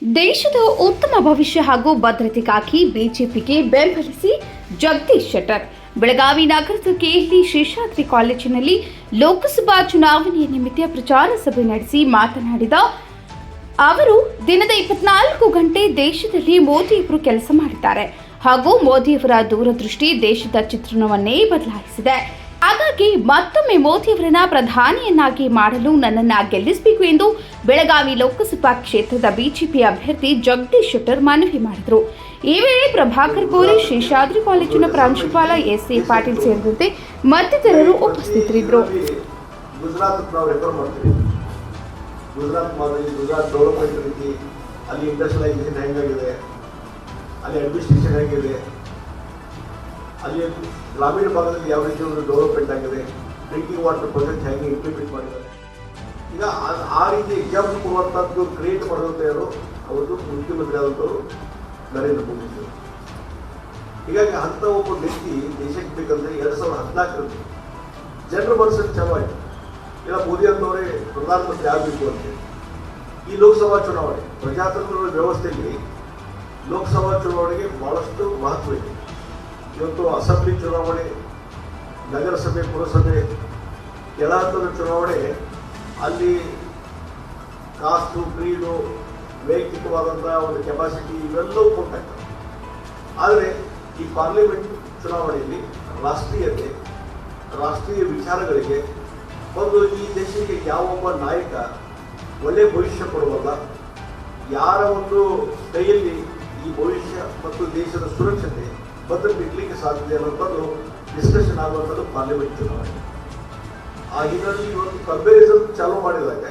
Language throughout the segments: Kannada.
ದೇಶದ ಉತ್ತಮ ಭವಿಷ್ಯ ಹಾಗೂ ಭದ್ರತೆಗಾಗಿ ಬಿಜೆಪಿಗೆ ಬೆಂಬಲಿಸಿ ಜಗದೀಶ್ ಶೆಟ್ಟರ್. ಬೆಳಗಾವಿ ನಗರದ ಕೆಎಲ್ಇ ಶೇಷಾದ್ರಿ ಕಾಲೇಜಿನಲ್ಲಿ ಲೋಕಸಭಾ ಚುನಾವಣೆಯ ನಿಮಿತ್ತ ಪ್ರಚಾರ ಸಭೆ ನಡೆಸಿ ಮಾತನಾಡಿದ ಅವರು, ದಿನದ 24 ಗಂಟೆ ದೇಶದಲ್ಲಿ ಮೋದಿಯವರು ಕೆಲಸ ಮಾಡಿದ್ದಾರೆ ಹಾಗೂ ಮೋದಿಯವರ ದೂರದೃಷ್ಟಿ ದೇಶದ ಚಿತ್ರಣವನ್ನೇ ಬದಲಾಯಿಸಿದೆ. ಹಾಗಾಗಿ ಮತ್ತೊಮ್ಮೆ ಮೋದಿಯವರನ್ನ ಪ್ರಧಾನಿಯನ್ನಾಗಿ ಮಾಡಲು ನನ್ನನ್ನು ಗೆಲ್ಲಿಸಬೇಕು ಎಂದು ಬೆಳಗಾವಿ ಲೋಕಸಭಾ ಕ್ಷೇತ್ರದ ಬಿಜೆಪಿ ಅಭ್ಯರ್ಥಿ ಜಗದೀಶ್ ಶೆಟ್ಟರ್ ಮನವಿ ಮಾಡಿದರು. ಈ ವೇಳೆ ಪ್ರಭಾಕರ್ ಗೋರೆ, ಶೇಷಾದ್ರಿ ಕಾಲೇಜಿನ ಪ್ರಾಂಶುಪಾಲ ಎಸ್.ಎ. ಪಾಟೀಲ್ ಸೇರಿದಂತೆ ಮತ್ತಿತರರು ಉಪಸ್ಥಿತರಿದ್ದರು. ಗುಜರಾತ್ ಮಾದರಿ, ಗುಜರಾತ್ ಡೆವಲಪ್ಮೆಂಟ್ ರೀತಿ, ಅಲ್ಲಿ ಇಂಡಸ್ಟ್ರಿಯಲೈಸೇಷನ್ ಹೆಂಗಾಗಿದೆ, ಅಲ್ಲಿ ಅಡ್ಮಿನಿಸ್ಟ್ರೇಷನ್ ಹೇಗಿದೆ, ಅಲ್ಲಿ ಗ್ರಾಮೀಣ ಭಾಗದಲ್ಲಿ ಯಾವ ರೀತಿ ಒಂದು ಡೆವಲಪ್ಮೆಂಟ್ ಆಗಿದೆ, ಡ್ರಿಂಕಿಂಗ್ ವಾಟರ್ ಪ್ರಾಜೆಕ್ಟ್ ಹೇಗೆ ಇಂಪ್ಲಿಮೆಂಟ್ ಮಾಡಿದ್ದಾರೆ. ಈಗ ಆ ರೀತಿ ಎಕ್ಸಾಂಪಲ್ ಕೊಡುವಂಥದ್ದು ಕ್ರಿಯೇಟ್ ಮಾಡುವಂಥ ಯಾರು ಅವತ್ತು ಮುಖ್ಯಮಂತ್ರಿ ಆದಂಥವರು ನರೇಂದ್ರ ಮೋದಿ ಅವರು. ಹೀಗಾಗಿ ಅಂಥ ಒಬ್ಬ ವ್ಯಕ್ತಿ ದೇಶಕ್ಕೆ ಬೇಕಂದ್ರೆ 2014ರಲ್ಲಿ ಜನರ ಮನಸ್ಸಲ್ಲಿ ಚಲವಾಯಿತು, ಇಲ್ಲ ಮೋದಿ ಅಂತವರೇ ಪ್ರಧಾನಮಂತ್ರಿ ಆಗಬೇಕು ಅಂತೇಳಿ. ಈ ಲೋಕಸಭಾ ಚುನಾವಣೆ ಪ್ರಜಾತಂತ್ರದ ವ್ಯವಸ್ಥೆಯಲ್ಲಿ ಲೋಕಸಭಾ ಚುನಾವಣೆಗೆ ಬಹಳಷ್ಟು ಮಹತ್ವ ಇದೆ. ಇವತ್ತು ಅಸೆಂಬ್ಲಿ ಚುನಾವಣೆ, ನಗರಸಭೆ, ಪುರಸಭೆ, ಕೆಳ ಹಂತದ ಚುನಾವಣೆ, ಅಲ್ಲಿ ಕಾಸ್ಟು, ಕ್ರೀಡು, ವೈಯಕ್ತಿಕವಾದಂಥ ಒಂದು ಕೆಪಾಸಿಟಿ ಇವೆಲ್ಲವೂ ಕೊಟ್ಟಾಗ್ತವೆ. ಆದರೆ ಈ ಪಾರ್ಲಿಮೆಂಟ್ ಚುನಾವಣೆಯಲ್ಲಿ ರಾಷ್ಟ್ರೀಯತೆ, ರಾಷ್ಟ್ರೀಯ ವಿಚಾರಗಳಿಗೆ ಒಂದು ಈ ದೇಶಕ್ಕೆ ಯಾವೊಬ್ಬ ನಾಯಕ ಒಳ್ಳೆಯ ಭವಿಷ್ಯ ಕೊಡುವಲ್ಲ, ಯಾರ ಒಂದು ಕೈಯಲ್ಲಿ ಈ ಭವಿಷ್ಯ ಮತ್ತು ದೇಶದ ಸುರಕ್ಷತೆ ಭದ್ರತೆ ಇಡಲಿಕ್ಕೆ ಸಾಧ್ಯತೆ ಅನ್ನೋಂಥದ್ದು ಡಿಸ್ಕಷನ್ ಆಗುವಂಥದ್ದು ಪಾರ್ಲಿಮೆಂಟ್ ಚುನಾವಣೆ. ಆ ಹಿನ್ನೆಲೆಯಲ್ಲಿ ಇವತ್ತು ಕಂಪೇರಿಸನ್ ಚಾಲೂ ಮಾಡಿದಾಗ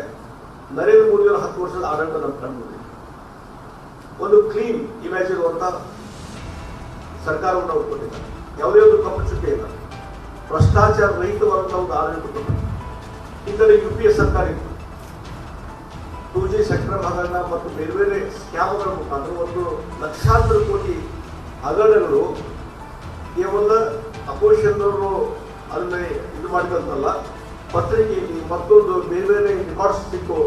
ನರೇಂದ್ರ ಮೋದಿಯವರ 10 ವರ್ಷದ ಆಡಳಿತ ನಮ್ಮ ಕಂಡುಬಂದಿದೆ. ಒಂದು ಕ್ಲೀನ್ ಇಮೇಜ್ ಇರುವಂಥ ಸರ್ಕಾರವನ್ನು ಅವರು ಕೊಟ್ಟಿದ್ದಾರೆ. ಯಾವುದೇ ಒಂದು ಕಪ್ಪುಚುಕ್ಕೆ ಇಲ್ಲ, ಭ್ರಷ್ಟಾಚಾರ ರಹಿತವಾದಂಥ ಒಂದು ಆಡಳಿತ ಕೊಟ್ಟಿದ್ದಾರೆ. ಹಿಂದೆ UPA ಸರ್ಕಾರ ಇತ್ತು, 2G ಸೆಕ್ಟರ್ ಹಗರಣ ಮತ್ತು ಬೇರೆ ಬೇರೆ ಸ್ಕ್ಯಾಮ್ಗಳ ಮುಖಾಂತರ ಒಂದು ಲಕ್ಷಾಂತರ ಕೋಟಿ ಹಗರಣಗಳು ಕೇವಲ ಅಪೋಸಿಷನ್ನವರು ಅದನ್ನ ಇದು ಮಾಡಿದಂತಲ್ಲ, ಪತ್ರಿಕೆಯಲ್ಲಿ ಮತ್ತೊಂದು ಬೇರೆ ಬೇರೆ ರೆಕಾರ್ಡ್ಸ್ ಸಿಕ್ಕು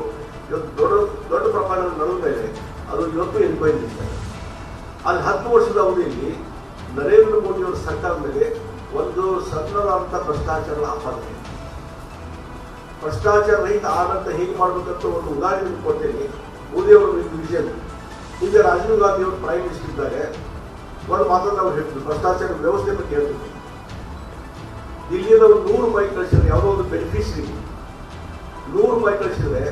ಇವತ್ತು ದೊಡ್ಡ ದೊಡ್ಡ ಪ್ರಮಾಣದ ನಡೆದ ಮೇಲೆ ಅದು ಇವತ್ತು ಎನ್ಕ್ವೈರಿ ಇರ್ತಾರೆ. ಅಲ್ಲಿ 10 ವರ್ಷದ ಅವಧಿಯಲ್ಲಿ ನರೇಂದ್ರ ಮೋದಿಯವರ ಸರ್ಕಾರದ ಮೇಲೆ ಒಂದು ಸಣ್ಣದಾದಂಥ ಭ್ರಷ್ಟಾಚಾರದ ಆಪಾದನೆ, ಭ್ರಷ್ಟಾಚಾರ ರಹಿತ ಆಡಳಿತ ಹೇಗೆ ಮಾಡಬೇಕಂತ ಒಂದು ಉದಾಹರಣೆ ಕೊಡ್ತೇನೆ. ಮೋದಿಯವರ ವಿಷನ್ ಈಗ ರಾಜೀವ್ ಗಾಂಧಿ ಅವರು ಪ್ರೈಮ್ ಮಿನಿಸ್ಟರ್ ಇದ್ದಾಗ ಒಂದು ಮಾತನ್ನು ಅವ್ರು ಹೇಳ್ತಿದ್ರು, ಭ್ರಷ್ಟಾಚಾರ ವ್ಯವಸ್ಥೆ ಬಗ್ಗೆ ಹೇಳ್ತಿದ್ರು. ದಿಲ್ಲಿಯಿಂದ ಒಂದು 100 ರೂಪಾಯಿ ಕಳಿಸಿದ್ರೆ, ಯಾವುದೋ ಒಂದು ಬೆನಿಫಿಷರಿ 100 ರೂಪಾಯಿ ಕಳಿಸಿದ್ರೆ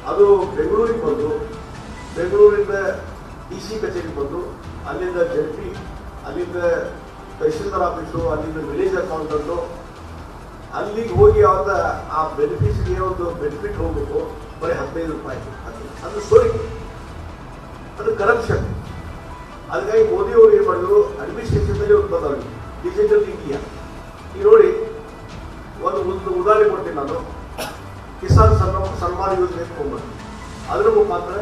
ಅದು ಬೆಂಗಳೂರಿಗೆ ಬಂದು, ಬೆಂಗಳೂರಿಂದ DC ಕಚೇರಿಗೆ ಬಂದು, ಅಲ್ಲಿಂದ JP, ಅಲ್ಲಿಂದ ತಹಶೀಲ್ದಾರ್ ಆಫೀಸು, ಅಲ್ಲಿಂದ ವಿಲೇಜ್ ಅಕೌಂಟೆಂಟು, ಅಲ್ಲಿಗೆ ಹೋಗಿ ಅವತ್ತ ಆ ಬೆನಿಫಿಷರಿಗೆ ಒಂದು ಬೆನಿಫಿಟ್ ಹೋಗ್ಬೇಕು, ಬರೀ 15 ರೂಪಾಯಿ. ಅದು ಸೋರಿಕೆ, ಅದು ಕರಪ್ಷನ್. ಅದಕ್ಕಾಗಿ ಮೋದಿಯವರು ಏನು ಮಾಡಿದ್ರು, ಅಡ್ಮಿನಿಸ್ಟ್ರೇಷನ್ದಲ್ಲಿ ಒಂದು ಬಂದವರು ಡಿಜಿಟಲ್ ಇಂಡಿಯಾ. ಈಗ ನೋಡಿ, ಒಂದು ಉದಾಹರಣೆ ಕೊಡ್ತೀನಿ ನಾನು. ಕಿಸಾನ್ ಸನ್ಮಾನ ಯೋಜನೆ ತಗೊಂಡ್ಬಂದು ಅದರ ಮುಖಾಂತರ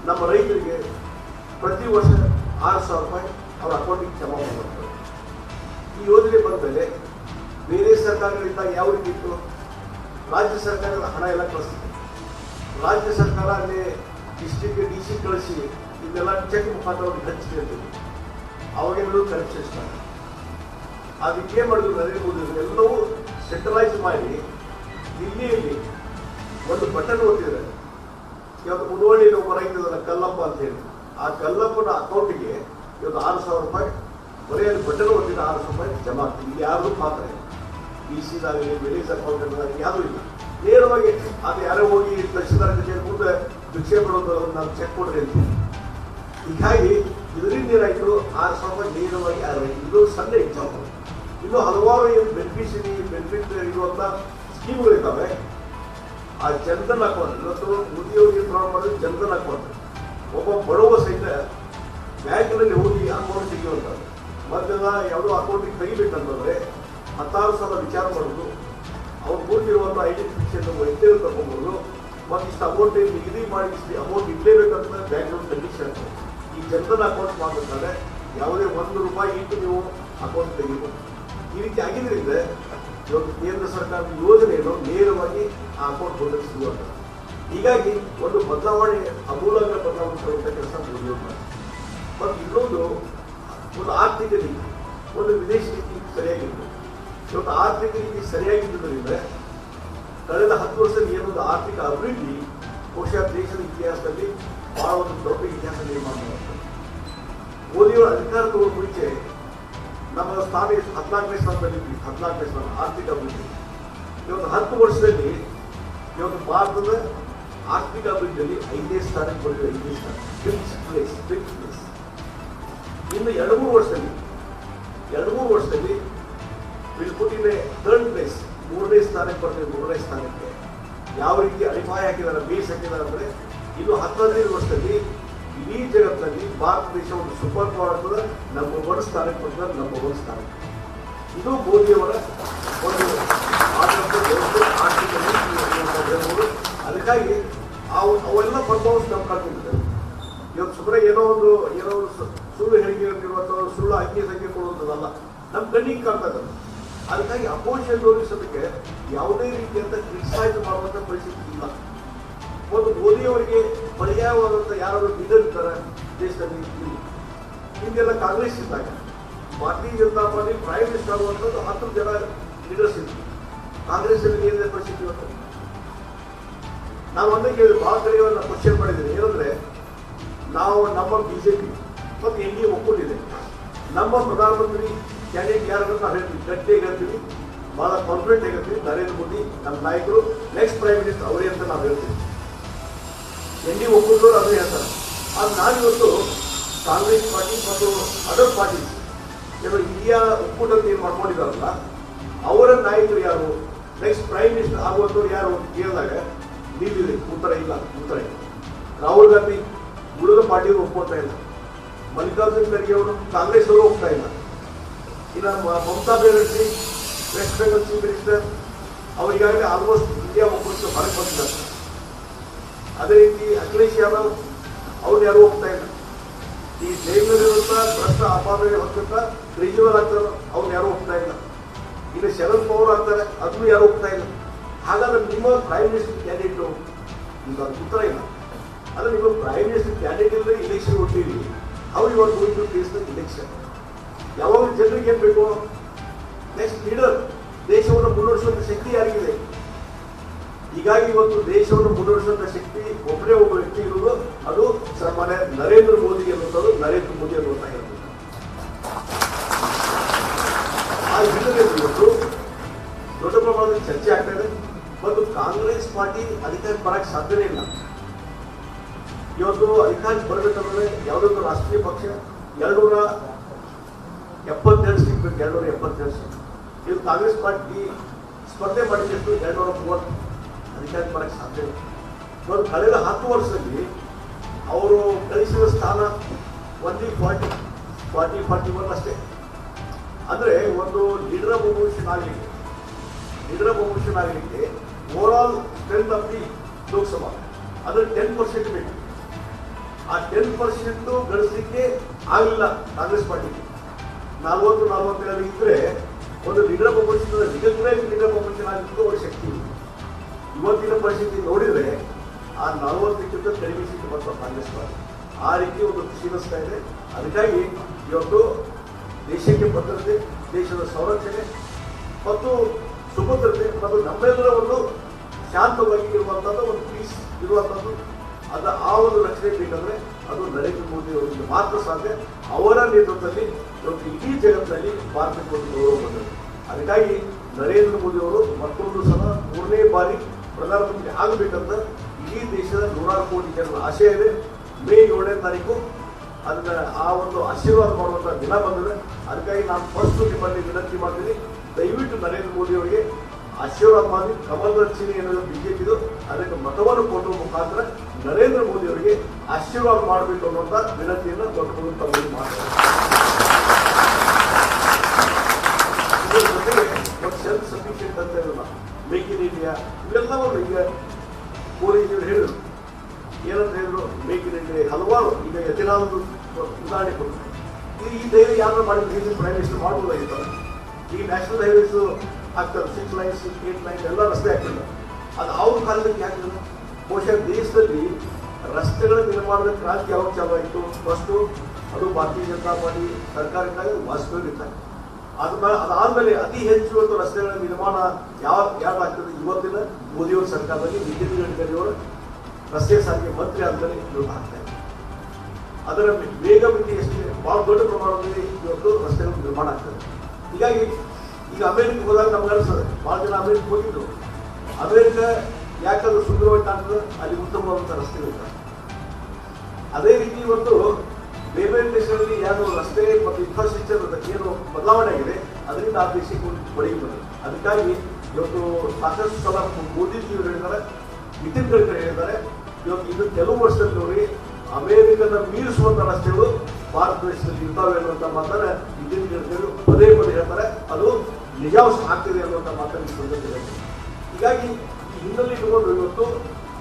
ನಮ್ಮ ರೈತರಿಗೆ ಪ್ರತಿ ವರ್ಷ 6,000 ರೂಪಾಯಿ ಅವ್ರ ಅಕೌಂಟಿಗೆ ಜಮಾ ಮಾಡ್ತಾರೆ. ಈ ಯೋಜನೆ ಬಂದ ಮೇಲೆ ಬೇರೆ ಸರ್ಕಾರಗಳಿದ್ದಾಗ ಯಾವ ರೀತಿ ಇತ್ತು, ರಾಜ್ಯ ಸರ್ಕಾರದ ಹಣ ಎಲ್ಲ ಕಳಿಸ್ತಿದೆ. ರಾಜ್ಯ ಸರ್ಕಾರ ಅಲ್ಲಿ ಡಿಸ್ಟ್ರಿಕ್ಟ್ DC ಕಳಿಸಿ ಇದೆಲ್ಲ ಚೆಕ್ ಮುಖಾಂತರ ಅವ್ರಿಗೆ ಹಂಚಿದೆ ಅಂತಿದೆ. ಅವಾಗೆಲ್ಲರೂ ಕರಪ್ಷನ್ ಸ್ಟಾರ್ಟ್. ಅದಕ್ಕೆ ಮಾಡಿದ್ರು ನರೇಂದ್ರ ಮೋದಿ ಎಲ್ಲವೂ ಸೆಂಟ್ರಲೈಸ್ ಮಾಡಿ ದಿಲ್ಲಿಯಲ್ಲಿ ಒಂದು ಬಟನ್ ಒತ್ತಿದ್ರೆ, ಇವತ್ತು ಮುನವಳ್ಳಿಯಲ್ಲಿ ಒಬ್ಬ ರೈತ ಕಲ್ಲಪ್ಪ ಅಂತ ಹೇಳಿ, ಆ ಕಲ್ಲಪ್ಪನ ಅಕೌಂಟಿಗೆ ಇವತ್ತು 6,000 ರೂಪಾಯಿ ಬರೀ ಅಲ್ಲಿ ಬಟನ್ ಒತ್ತಿದ 6,000 ರೂಪಾಯಿ ಜಮಾ ಆಗ್ತದೆ. ಇಲ್ಲಿ ಯಾರು ಮಾತ್ರ DC-ದಾಗಲಿ ವಿಲೇಜ್ ಅಕೌಂಟೆಂಟ್ದಾಗಲಿ ಯಾವುದೂ ಇಲ್ಲ. ನೇರವಾಗಿ ಅದು ಯಾರೋ ಹೋಗಿ ತಹಶೀಲ್ದಾರ್ ಕಚೇರಿ ಮುಂದೆ ಭಿಕ್ಷೆ ಕೊಡೋದು, ನಾವು ಚೆಕ್ ಕೊಡ್ರಿ ಅಂತ. ಹೀಗಾಗಿ ಇದರಿಂದ ಏನಾಯಿತು, 6,000 ರೂಪಾಯಿ ನೇರವಾಗಿ ಇದು ಸಣ್ಣ ಎಕ್ಸಾಂಪಲ್. ಇನ್ನು ಹಲವಾರು ಏನು ಬೆನಿಫಿಟ್ ಇರುವಂಥ ಸ್ಕೀಮ್ಗಳಿದ್ದಾವೆ. ಆ ಜನ್ಧನ್ ಅಕೌಂಟ್, ಇವತ್ತು ಮೋದಿಯವ್ರಿಗೆ ಪ್ರಾರಂಭ ಮಾಡಿದ್ರೆ ಜನ್ಧನ್ ಅಕೌಂಟ್, ಒಬ್ಬ ಬಡವ ಸಹಿತ ಬ್ಯಾಂಕ್ನಲ್ಲಿ ಹೋಗಿ ಅಕೌಂಟ್ ತೆಗೆಯುವಂಥದ್ದು. ಮತ್ತೆಲ್ಲ ಯಾವುದೋ ಅಕೌಂಟಿಗೆ ತೆಗಿಬೇಕಂತಂದರೆ 16,000 ವಿಚಾರ ಮಾಡೋದು, ಅವ್ರು ಕೂತಿರುವಂಥ ಐಡೆಂಟಿಫಿಕೇಶನ್ ವೈದ್ಯರು ತಗೊಂಬೋದು, ಮತ್ತು ಇಷ್ಟು ಅಮೌಂಟ್ ನಿಗದಿ ಮಾಡಿ ಇಷ್ಟು ಅಮೌಂಟ್ ಇಡಲೇಬೇಕಂತ ಬ್ಯಾಂಕ್ನವ್ರು ಕಂಡೀಷನ್. ಈ ಜನ್ಧನ್ ಅಕೌಂಟ್ ಮಾಡಬೇಕಾದ್ರೆ ಯಾವುದೇ 1 ರೂಪಾಯಿ ಇಟ್ಟು ನೀವು ಅಕೌಂಟ್ ತೆಗಿಬೋದು. ಈ ರೀತಿ ಆಗಿದ್ದರಿಂದ ಇವತ್ತು ಕೇಂದ್ರ ಸರ್ಕಾರದ ಯೋಜನೆಯನ್ನು ನೇರವಾಗಿ ಆ ಅಕೌಂಟ್ ಹೋಲ್ಡರ್ ಸಿಗುವಂಥದ್ದು. ಹೀಗಾಗಿ ಒಂದು ಬದಲಾವಣೆ, ಅಮೂಲಾಗ್ರ ಬದಲಾವಣೆ ಒಂದು ಆರ್ಥಿಕ ನೀತಿ, ಒಂದು ವಿದೇಶಿ ನೀತಿ ಸರಿಯಾಗಿತ್ತು. ಇವತ್ತು ಆರ್ಥಿಕ ನೀತಿ ಸರಿಯಾಗಿದ್ದರಿಂದ ಕಳೆದ 10 ವರ್ಷದಲ್ಲಿ ಏನೊಂದು ಆರ್ಥಿಕ ಅಭಿವೃದ್ಧಿ ಬಹುಶಃ ದೇಶದ ಇತಿಹಾಸದಲ್ಲಿ ಬಹಳ ಒಂದು ದೊಡ್ಡ ಇತಿಹಾಸ ನಿರ್ಮಾಣ ಮಾಡುತ್ತೆ. ಮೋದಿಯವರ ಅಧಿಕಾರ ತಗೊಳ್ಳೋ ಮುಂಚೆ ನಮ್ಮ ಸ್ಥಾನ 14ನೇ ಸ್ಥಾನದಲ್ಲಿ 14ನೇ ಸ್ಥಾನ ಆರ್ಥಿಕ ಅಭಿವೃದ್ಧಿ. ಇವತ್ತು 10 ವರ್ಷದಲ್ಲಿ ಇವತ್ತು ಭಾರತದ ಆರ್ಥಿಕ ಅಭಿವೃದ್ಧಿಯಲ್ಲಿ 5ನೇ ಸ್ಥಾನಕ್ಕೆ ಬಂದಿದೆ. 5ನೇ ಸ್ಥಾನ, ಫಿಫ್ತ್ ಪ್ಲೇಸ್. ಇನ್ನು 2-3 ವರ್ಷದಲ್ಲಿ will put in third place, 3ನೇ ಸ್ಥಾನಕ್ಕೆ ಬರ್ತದೆ. 3ನೇ ಸ್ಥಾನಕ್ಕೆ ಯಾವ ರೀತಿ ಅಡಿಪಾಯ ಹಾಕಿದ್ದಾರೆ, ಬೇಸ್ ಹಾಕಿದ್ದಾರೆ ಅಂದರೆ ಇದು 10-15 ವರ್ಷದಲ್ಲಿ ಇಡೀ ಜಗತ್ತಿನಲ್ಲಿ ಭಾರತ ದೇಶ ಒಂದು ಸೂಪರ್ ಪವರ್ ಆಗ್ತದೆ. ನಂಬರ್ 1 ಸ್ಥಾನಕ್ಕೆ ಬರ್ತದೆ, ನಂಬರ್ 1 ಸ್ಥಾನಕ್ಕೆ. ಇದು ಮೋದಿಯವರ ಒಂದು ಆರ್ಥಿಕ ನೀತಿ. ಅದಕ್ಕಾಗಿ ಅವೆಲ್ಲ ಪರ್ಫಾರ್ಮೆನ್ಸ್ ನಾವು ಕಾಣ್ತಿರ್ತೇವೆ. ಇವತ್ತು ಸುಮ್ಮನೆ ಏನೋ ಒಂದು ಸುಳ್ಳು ಹೇಳಿಕೆ ಅಥವಾ ಸುಳ್ಳು ಅಂಕಿ ಸಂಖ್ಯೆ ಕೊಡುವಂಥದ್ದಲ್ಲ, ನಮ್ಮ ಕಣ್ಣಿಗೆ ಕಾಣ್ತಾ ಇದ್ದಾರೆ. ಅದಕ್ಕಾಗಿ ಅಪೋಸಿಷನ್ ತೋರಿಸೋದಕ್ಕೆ ಯಾವುದೇ ರೀತಿಯಂತ ಕ್ರಿಟಿಸೈಸ್ ಮಾಡುವಂಥ ಪರಿಸ್ಥಿತಿ ಇಲ್ಲ. ಒಂದು ಮೋದಿಯವರಿಗೆ ಪರ್ಯಾಯವಾದಂಥ ಯಾರಾದರೂ ಲೀಡರ್ ಇರ್ತಾರೆ ದೇಶದಲ್ಲಿ. ಹಿಂಗೆಲ್ಲ ಕಾಂಗ್ರೆಸ್ ಇದ್ದಾಗ ಭಾರತೀಯ ಜನತಾ ಪಾರ್ಟಿ ಪ್ರೈಮ್ ಮಿನಿಸ್ಟರ್ ಆಗುವಂಥದ್ದು 10 ಜನ ಲೀಡರ್ಸ್ ಇದ್ರು. ಕಾಂಗ್ರೆಸ್ಸಲ್ಲಿ ಏನಿದೆ ಪರಿಸ್ಥಿತಿ ಇವತ್ತು? ನಾನು ಒಂದೇ ಕೇಳಿ ಭಾಳ ಕಡೆ ಕ್ವಶನ್ ಮಾಡಿದ್ದೀನಿ. ಏನಂದ್ರೆ ನಾವು ನಮ್ಮ ಬಿಜೆಪಿ ಮತ್ತು ಎನ್ ಡಿ ಎ ಒಕ್ಕೂಟಿದೆ, ನಮ್ಮ ಪ್ರಧಾನಮಂತ್ರಿ ಕ್ಯಾಂಡಿಡೇಟ್ ಯಾರು ನಾವು ಹೇಳ್ತೀವಿ, ಗಟ್ಟಿಯಾಗಿ ಹೇಳ್ತೀವಿ, ಭಾಳ ಕಾನ್ಫಿಡೆಂಟ್ ಆಗಿರ್ತೀವಿ. ನರೇಂದ್ರ ಮೋದಿ ನಮ್ಮ ನಾಯಕರು, ನೆಕ್ಸ್ಟ್ ಪ್ರೈಮ್ ಮಿನಿಸ್ಟರ್ ಅವರೇ ಅಂತ ನಾವು ಹೇಳ್ತೀವಿ. ಎನ್ ಡಿ ಎ ಒಕ್ಕೂಟದವರು ಅದನ್ನೇ ಹೇಳ್ತಾರೆ. ಆದ್ರೆ ನಾವಿವತ್ತು ಕಾಂಗ್ರೆಸ್ ಪಾರ್ಟಿ ಮತ್ತು ಅದರ್ ಪಾರ್ಟಿ ಏನೋ ಇಂಡಿಯಾ ಒಕ್ಕೂಟ ಏನು ಮಾಡ್ಕೊಂಡಿದ್ದಾರಲ್ಲ, ಅವರ ನಾಯಕರು ಯಾರು, ನೆಕ್ಸ್ಟ್ ಪ್ರೈಮ್ ಮಿನಿಸ್ಟರ್ ಆಗುವಂಥವ್ರು ಯಾರು ಅಂತ ಕೇಳಿದಾಗ ನೀವಿದೆ ಉತ್ತರ ಇಲ್ಲ. ರಾಹುಲ್ ಗಾಂಧಿ ಉಳಿದ ಪಾರ್ಟಿಯವರು ಒಪ್ಕೊಳ್ತಾ ಇಲ್ಲ. ಮಲ್ಲಿಕಾರ್ಜುನ್ ಖರ್ಗೆ ಅವರು ಕಾಂಗ್ರೆಸ್ ಅವರು ಹೋಗ್ತಾ ಇಲ್ಲ. ಇನ್ನು Mamata Banerjee West Bengal chief minister ಅವರಿಗಾಗಲೇ ಆಲ್ಮೋಸ್ಟ್ ಇಂಡಿಯಾ ಒಕ್ಕೂಟ ಹೊರಗೆ ಬಂದಿದ್ದಾರೆ. ಅದೇ ರೀತಿ ಅಖಿಲೇಶ್ ಯಾದವ್ ಅವ್ರು ಯಾರು ಹೋಗ್ತಾ ಇಲ್ಲ. ಈ ಜೈಲಿನಲ್ಲಿರುವಂಥ ಭ್ರಷ್ಟ ಅಪಾರ ಹೊತ್ತಂತ ಕೇಜ್ರಿವಾಲ್ ಆಗ್ತಾರೆ, ಅವ್ರು ಯಾರು ಹೋಗ್ತಾ ಇಲ್ಲ. ಇನ್ನು ಶರದ್ ಪವಾರ್ ಆಗ್ತಾರೆ, ಅದನ್ನು ಯಾರು ಹೋಗ್ತಾ ಇಲ್ಲ. ಹಾಗಾದ್ರೆ ನಿಮ್ಮ ಪ್ರೈಮ್ ಮಿನಿಸ್ಟರ್ ಕ್ಯಾಂಡಿಡೇಟು ಈಗ ಉತ್ತರ ಇಲ್ಲ. ಅಂದರೆ ನಿಮ್ಮ ಪ್ರೈಮ್ ಮಿನಿಸ್ಟರ್ ಕ್ಯಾಂಡಿಡೇಟ್ ಇಲ್ಲದೆ ಇಲೆಕ್ಷನ್ ಹೊಟ್ಟಿರಿ. How you are going to face the election? ಯಾವಾಗ ಜನರಿಗೆ ಏನು ಬೇಕು? Next leader. ದೇಶವನ್ನು ಮುನ್ನಡೆಸುವಂಥ ಶಕ್ತಿ ಯಾರಿಗಿದೆ? ಹೀಗಾಗಿ ಇವತ್ತು ದೇಶವನ್ನು ಮುನ್ನಡೆಸುವಂಥ ಶಕ್ತಿ ಒಬ್ಬರೇ ಒಬ್ಬ ವ್ಯಕ್ತಿ ಇರುವುದು, ಅದು ಸನ್ಮಾನ್ಯ ನರೇಂದ್ರ ಮೋದಿ ಅನ್ನುವಂಥದ್ದು. ನರೇಂದ್ರ ಮೋದಿ ಅನ್ನುವಂಥ ಹೇಳ್ಬೋದು. ಆ ಹಿನ್ನೆಲೆಯಲ್ಲಿ ಇವತ್ತು ದೊಡ್ಡ ಪ್ರಮಾಣದಲ್ಲಿ ಚರ್ಚೆ ಆಗ್ತಾ ಇದೆ. ಮತ್ತು ಕಾಂಗ್ರೆಸ್ ಪಾರ್ಟಿ ಅಧಿಕಾರಕ್ಕೆ ಬರಕ್ಕೆ ಸಾಧ್ಯನೇ ಇಲ್ಲ. ಇವತ್ತು ಅಧಿಕಾರಕ್ಕೆ ಬರಬೇಕಂದ್ರೆ ಯಾವುದೊಂದು ರಾಷ್ಟ್ರೀಯ ಪಕ್ಷ 272 ಸೀಟ್ ಬೇಕು. 272 ಸೀಟ್. ಇದು ಕಾಂಗ್ರೆಸ್ ಪಾರ್ಟಿ ಸ್ಪರ್ಧೆ ಮಾಡಿದ್ದಷ್ಟು 230 ಅಧಿಕಾರಕ್ಕೆ ಬರಕ್ಕೆ ಸಾಧ್ಯ ಇಲ್ಲ. ಇವತ್ತು ಕಳೆದ 10 ವರ್ಷದಲ್ಲಿ ಅವರು ಗಳಿಸಿದ ಸ್ಥಾನ only 40-41 ಅಷ್ಟೇ. ಅಂದರೆ ಒಂದು ಲೀಡರ್ ಆಫ್ ಅಪೋಸಿಷನ್ ಆಗಲಿಕ್ಕೆ over all strength of the Lok Sabha ಅದರ 10% ಬೇಕು. ಆ 10% ಗಳಿಸಲಿಕ್ಕೆ ಆಗಲಿಲ್ಲ ಕಾಂಗ್ರೆಸ್ ಪಾರ್ಟಿಗೆ. 40-42 ಇದ್ರೆ ಒಂದು leader of opposition recognise leader of opposition ಆಗಿದ್ದು ಅವ್ರ ಶಕ್ತಿ. ಇವತ್ತಿನ ಪರಿಸ್ಥಿತಿ ನೋಡಿದರೆ ಆ 40ಕ್ಕಿಂತ ಕಡಿಮೆ ಸೀಟ್ ಬರ್ತಾರೆ ಕಾಂಗ್ರೆಸ್ ಪಾರ್ಟಿ. ಆ ರೀತಿ ಒಂದು ಕ್ಷೀಣಿಸ್ತಾ ಇದೆ. ಅದಕ್ಕಾಗಿ ಇವತ್ತು ದೇಶಕ್ಕೆ ಭದ್ರತೆ, ದೇಶದ ಸಂರಕ್ಷಣೆ ಮತ್ತು ಸುಭದ್ರತೆ ಮತ್ತು ನಮ್ಮೆಲ್ಲರ ಒಂದು ಶಾಂತವಾಗಿ ಇರುವಂಥದ್ದು, ಒಂದು ಪೀಸ್ ಇರುವಂಥದ್ದು, ಆ ಒಂದು ರಕ್ಷಣೆ ಬೇಕಂದ್ರೆ ಅದು ನರೇಂದ್ರ ಮೋದಿ ಅವರಿಗೆ ಮಾತ್ರ ಸಾಧ್ಯ. ಅವರ ನೇತೃತ್ವದಲ್ಲಿ ಇವತ್ತು ಇಡೀ ಜಗತ್ತಿನಲ್ಲಿ ಭಾರತಕ್ಕೆ ಒಂದು ಗೌರವ ಬಂದಿದೆ. ಅದಕ್ಕಾಗಿ ನರೇಂದ್ರ ಮೋದಿ ಅವರು ಮತ್ತೊಂದು ಸಲ 3ನೇ ಬಾರಿ ಪ್ರಧಾನಮಂತ್ರಿ ಆಗಬೇಕಂತ ಇಡೀ ದೇಶದ 106 ಕೋಟಿ ಜನರ ಆಶಯ ಇದೆ. ಮೇ 7ನೇ ತಾರೀಕು ಅದನ್ನ ಆ ಒಂದು ಆಶೀರ್ವಾದ ಮಾಡುವಂಥ ದಿನ ಬಂದಿದೆ. ಅದಕ್ಕಾಗಿ ನಾನು ಫಸ್ಟ್ ನಿಮ್ಮಲ್ಲಿ ವಿನಂತಿ ಮಾಡ್ತೀನಿ, ದಯವಿಟ್ಟು ನರೇಂದ್ರ ಮೋದಿ ಅವರಿಗೆ ಆಶೀರ್ವಾದ ಮಾಡಿ ಕಮಲದ ಚಿಹ್ನೆ ಏನಾದರೂ ಬಿಜೆಪಿದು ಅದಕ್ಕೆ ಮತವನ್ನು ಕೊಡುವ ಮುಖಾಂತರ ನರೇಂದ್ರ ಮೋದಿ ಅವರಿಗೆ ಆಶೀರ್ವಾದ ಮಾಡಬೇಕು ಅನ್ನುವಂಥ ವಿನಂತಿಯನ್ನು ದೊಡ್ಡ ತಮ್ಮಲ್ಲಿ ಮಾಡ್ತಾರೆ. ಇದರ ಜೊತೆಗೆ ಒಂದು ಸೆಲ್ಫ್ ಸಫಿಷಿಯೆಂಟ್ ಅಂತ ಇರಲ್ಲ, ಮೇಕ್ ಇನ್ ಇಂಡಿಯಾ ಇವೆಲ್ಲವನ್ನು ಈಗ ಮೋದಿಜಿಯವರು ಹೇಳಿದರು. ಏನಂತ ಹೇಳಿದ್ರು? ಮೇಕ್ ಇನ್ ಇಂಡಿಯಾ ಹಲವಾರು ಈಗ ಎಥೆನಾಲ್ ಉದಾಹರಣೆ ಕೊಡ್ತಾರೆ. ಈ ಧೈರ್ಯ ಯಾರು ಮಾಡಿದ್ರೆ ಪ್ರೈಮ್ ಮಿನಿಸ್ಟರ್ ಮಾಡುವುದಾಗಿರ್ತಾರೆ. ಈಗ ನ್ಯಾಷನಲ್ ಹೈವೇಸು ಆಗ್ತದೆ, 6 ಲೈನ್ಸ್ 8 ಲೈನ್ಸ್ ಎಲ್ಲ ರಸ್ತೆ ಆಗ್ತದೆ. ಅದು ಅವ್ರ ಕಾಲದಲ್ಲಿ ಆಗ್ತದೆ. ಬಹುಶಃ ದೇಶದಲ್ಲಿ ರಸ್ತೆಗಳ ನಿರ್ಮಾಣದ ಕ್ರಾಂತಿ ಯಾವಾಗ ಚಾಲು ಆಯಿತು? ಫಸ್ಟು ಅದು ಭಾರತೀಯ ಜನತಾ ಪಾರ್ಟಿ ಸರ್ಕಾರ ಇದ್ದಾಗ ವಾಜಪೇಯಿ ಇದ್ದಾಗ ಅದಾದ್ಮೇಲೆ ಅತಿ ಹೆಚ್ಚು ಇವತ್ತು ರಸ್ತೆಗಳ ನಿರ್ಮಾಣ ಯಾವ್ದಾಗ್ತದೆ ಇವತ್ತಿನ ಮೋದಿಯವರ ಸರ್ಕಾರದಲ್ಲಿ ನಿತಿನ್ ಗಡ್ಕರಿ ಅವರು ರಸ್ತೆ ಸಾರಿಗೆ ಮಂತ್ರಿ ಆದ್ಮೇಲೆ ಇವರು ಆಗ್ತಾ ಇದೆ. ಅದರ ವೇಗ ಮಿತಿ ಎಷ್ಟು ಬಹಳ ದೊಡ್ಡ ಪ್ರಮಾಣದಲ್ಲಿ ಇವತ್ತು ರಸ್ತೆಗಳು ನಿರ್ಮಾಣ ಆಗ್ತದೆ. ಹೀಗಾಗಿ ಈಗ ಅಮೆರಿಕ ಹೋದಾಗ ನಮ್ಗೆ ಅನಿಸ್ತದೆ, ಭಾಳ ಜನ ಅಮೆರಿಕ ಹೋಗಿದ್ರು, ಅಮೆರಿಕ ಯಾಕಂದ್ರೆ ಸುಂದರವಾಗಿ ಕಾಣ್ತದೆ, ಅಲ್ಲಿ ಉತ್ತಮವಾದಂಥ ರಸ್ತೆಗಳಿರ್ತವೆ. ಅದೇ ರೀತಿ ಇವತ್ತು ಬೇರೆ ಬೇರೆ ದೇಶಗಳಲ್ಲಿ ಯಾರು ರಸ್ತೆ ಮತ್ತು ಇನ್ಫ್ರಾಸ್ಟ್ರಕ್ಚರ್ ಏನು ಬದಲಾವಣೆ ಆಗಿದೆ ಅದರಿಂದ ಆ ದೇಶಕ್ಕೆ ಕೊಡುಗೆ ಬಂದಿದೆ. ಅದಕ್ಕಾಗಿ ಇವತ್ತು ಸಾಕಷ್ಟು ಸಲ ಮೋದಿಜಿಯವರು ಹೇಳಿದ್ದಾರೆ, ನಿತಿನ್ ಗಡ್ಕರಿ ಹೇಳಿದ್ದಾರೆ, ಇವತ್ತು ಇದು ಕೆಲವು ವರ್ಷದಲ್ಲಿ ನೋಡಿ ಅಮೆರಿಕನ ಮೀರಿಸುವಂಥ ರಸ್ತೆಗಳು ಭಾರತ ದೇಶದಲ್ಲಿ ಇರ್ತಾವೆ ಅನ್ನುವಂಥ ಮಾತನ್ನ ನಿತಿನ್ ಗಡ್ಕರಿ ಪದೇ ಪದೇ ಹೇಳ್ತಾರೆ. ಅದು ನಿಜಾಂಶ ಆಗ್ತಿದೆ ಅನ್ನುವಂಥ ಮಾತನ್ನು ಸಂದರ್ಭದಲ್ಲಿ. ಹೀಗಾಗಿ ಈ ಹಿನ್ನೆಲೆ ಇಟ್ಕೊಂಡು ಇವತ್ತು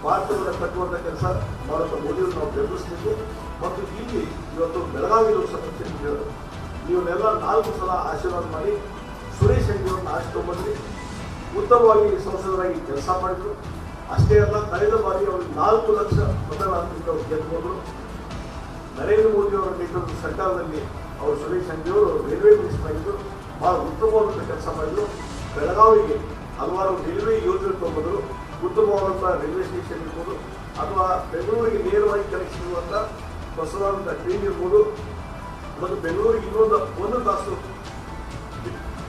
ಭಾರತವನ್ನು ಕಟ್ಟುವಂಥ ಕೆಲಸ ಮಾಡುವಂಥ ಮೋದಿಯನ್ನು ನಾವು ಬೆಂಬಲಿಸಬೇಕು. ಮತ್ತು ಇಲ್ಲಿ ಇವತ್ತು ಬೆಳಗಾವಿ ಲೋಕಸಭಾ ಕ್ಷೇತ್ರ ನೀವನ್ನೆಲ್ಲ 4 ಸಲ ಆಶೀರ್ವಾದ ಮಾಡಿ ಸುರೇಶ್ ಅಂಗಡಿಯವ್ರನ್ನ ಆರಿಸಿಕೊಂಡ್ಬಂದ್ರಿ, ಉತ್ತಮವಾಗಿ ಸಂಸದರಾಗಿ ಕೆಲಸ ಮಾಡಿದ್ರು. ಅಷ್ಟೇ ಅಲ್ಲ, ಕಳೆದ ಬಾರಿ ಅವರು 4 ಲಕ್ಷ ಮತದಾರರಿಂದ ಗೆದ್ದುಕೊಂಡ್ರು. ನರೇಂದ್ರ ಮೋದಿ ಅವರ ನೇತೃತ್ವದ ಸರ್ಕಾರದಲ್ಲಿ ಅವರು ಸುರೇಶ್ ಅಂಗಡಿಯವರು ರೈಲ್ವೆ ಮಿನಿಸ್ಟರ್ ಆಗಿದ್ದು ಬಹಳ ಉತ್ತಮವಾದಂಥ ಕೆಲಸ ಮಾಡಿದ್ರು. ಬೆಳಗಾವಿಗೆ ಹಲವಾರು ರೈಲ್ವೆ ಯೋಜನೆ ತಗೊಂಡ್ರು, ಉತ್ತಮವಾದಂಥ ರೈಲ್ವೆ ಸ್ಟೇಷನ್ ಇರ್ಬೋದು ಅಥವಾ ಬೆಂಗಳೂರಿಗೆ ನೇರವಾಗಿ ಕನೆಕ್ಷನ್ ಇರುವಂಥ ಹೊಸದಾದಂಥ ಟ್ರೈನ್ ಇರ್ಬೋದು ಮತ್ತು ಬೆಂಗಳೂರಿಗೆ ಇನ್ನೊಂದು 1 ತಾಸು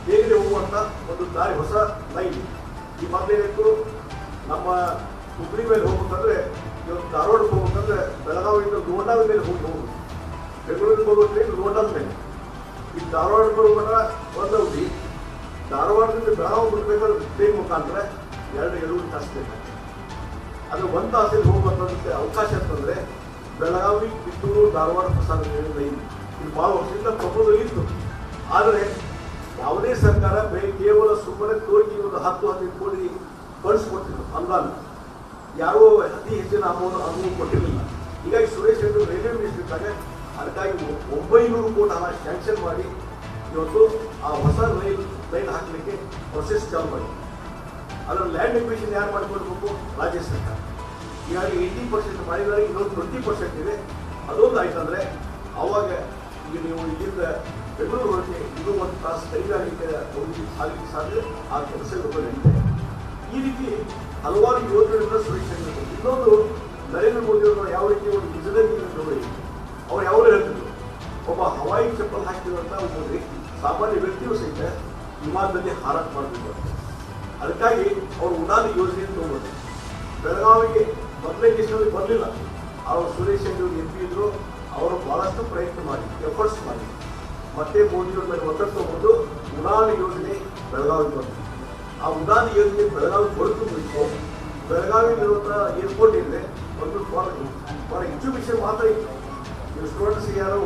ಬೇಗನೆ ಹೋಗುವಂಥ ಒಂದು ದಾರಿ, ಹೊಸ ಲೈನ್. ಈ ಮೊದಲೇನಿತ್ತು, ನಮ್ಮ ಹುಬ್ಳಿ ಮೇಲೆ ಹೋಗ್ಬೇಕಂದ್ರೆ ಇವತ್ತು ಧಾರವಾಡಕ್ಕೆ ಹೋಗ್ಬೇಕಂದ್ರೆ ಬೆಳಗಾವಿಯಿಂದ ಲೋಂಡಾದ ಮೇಲೆ ಹೋಗ್ಬೋದು. ಬೆಂಗಳೂರಿಗೆ ಹೋಗೋ ಟ್ರೈನ್ ಲೋಂಡಾದ ಮೇಲೆ. ಈ ಧಾರವಾಡ ಬರುವಾಗ ಒಂದವಧಿ, ಧಾರವಾಡದಿಂದ ಬೆಳಗಾವಿ ಬಿಡಬೇಕಾದ್ರೆ ಟ್ರೈನ್ ಮುಖಾಂತರ 2 ತಾಸು ಬೇಕಾಗ್ತದೆ. ಅದು 1 ತಾಸಲ್ಲಿ ಹೋಗುವಂಥದ್ದಕ್ಕೆ ಅವಕಾಶ ಅಂತಂದರೆ ಬೆಳಗಾವಿ, ಕಿತ್ತೂರು, ಧಾರವಾಡ ಪ್ರಸಾದ ಲೈನ್ ಇದು ಭಾಳ ವರ್ಷದಿಂದ ಪ್ರಪೋಸಲ್ ಇತ್ತು. ಆದರೆ ಯಾವುದೇ ಸರ್ಕಾರ ಕೇವಲ ಸುಮ್ಮನೆ ತೋರಿಕೆ ಒಂದು 10-15 ಕೋಟಿ ಕಳಿಸ್ಕೊಟ್ಟಿದ್ರು ಅನುದಾನ, ಯಾರೋ ಅತಿ ಹೆಚ್ಚಿನ ಅನುವು ಕೊಟ್ಟಿರಲಿಲ್ಲ. ಹೀಗಾಗಿ ಸುರೇಶ್ ಅಂಗಡಿ ರೈಲ್ವೆ ಮಿನಿಸ್ಟರ್ ಇದ್ದಾಗ ಅದಕ್ಕಾಗಿ 900 ಕೋಟಿ ಹಣ ಸ್ಯಾಂಕ್ಷನ್ ಮಾಡಿ ಇವತ್ತು ಆ ಹೊಸ ಲೈನ್ ಹಾಕಲಿಕ್ಕೆ ಪ್ರೊಸೆಸ್ ಚಾಲು ಮಾಡಿ ಅದರ ಲ್ಯಾಂಡ್ ಎಕ್ವಿಷನ್ ಯಾರು ಮಾಡಿಕೊಡ್ಬೇಕು? ರಾಜ್ಯ ಸರ್ಕಾರ. ಹೀಗಾಗಿ 80% ಮಾಡಿದರೆ ಇನ್ನೊಂದು 20% ಇದೆ. ಅದೊಂದು ಆಯ್ತಂದ್ರೆ ಅವಾಗ ಈಗ ನೀವು ಇಲ್ಲಿಂದ ಬೆಂಗಳೂರಿಗೆ ಇದು 1 ತಾಸು ಕೈಗಾರಿಕೆ ಆಗಲಿಕ್ಕೆ ಸಾಧ್ಯ, ಆ ಕೆಲಸಗಳು ನಡೀತಾರೆ. ಈ ರೀತಿ ಹಲವಾರು ಯೋಜನೆಗಳನ್ನ ಸುರೇಶ್ ಅಂಗಡಿ. ಇನ್ನೊಂದು ನರೇಂದ್ರ ಮೋದಿ ಅವರು ಯಾವ ರೀತಿ ಒಂದು ವಿಜನರಿ ನೋಡಿ ಅವ್ರು ಯಾವ ಹೇಳ್ತಿದ್ರು, ಒಬ್ಬ ಹವಾಯಿ ಚಪ್ಪಲ್ ಹಾಕಿರುವಂಥ ಒಬ್ಬ ಸಾಮಾನ್ಯ ವ್ಯಕ್ತಿಯೂ ಸಹಿತ ವಿಮಾನದಲ್ಲಿ ಹಾರಾಟ ಮಾಡಬೇಕು ಅಂತ. ಅದಕ್ಕಾಗಿ ಅವರು ಉಡಾನ್ ಯೋಜನೆಯನ್ನು ತಗೊಂಡ್ರು. ಬೆಳಗಾವಿಗೆ ಮೊದಲೇ ದೇಶದಲ್ಲಿ ಬರಲಿಲ್ಲ, ಅವರು ಸುರೇಶ್ ಅಂಗಡಿ MP ಇದ್ರು. ಅವರು ಬಹಳಷ್ಟು ಪ್ರಯತ್ನ ಮಾಡಿ ಎಫರ್ಟ್ಸ್ ಮಾಡಿ ಮತ್ತೆ ಮೋದಿಯವ್ರ ಮೇಲೆ ಒತ್ತಡ ತಗೊಂಡು ಉಡಾನ್ ಯೋಜನೆ ಬೆಳಗಾವಿಗೆ ಬಂತು. ಆ ಉಡಾನ್ ಯೋಜನೆ ಬೆಳಗಾವಿ ಹೊರತು ಬಿಟ್ಟು ಬೆಳಗಾವಿಯಲ್ಲಿರುವಂಥ ಏರ್ಪೋರ್ಟ್ ಇದೆ ಒಂದು ಫಾರ್ ಎಕ್ಸಿಬಿಷನ್ ಮಾತ್ರ ಇತ್ತು. ಸ್ಟೂಡೆಂಟ್ಸ್ಗೆ ಯಾರೋ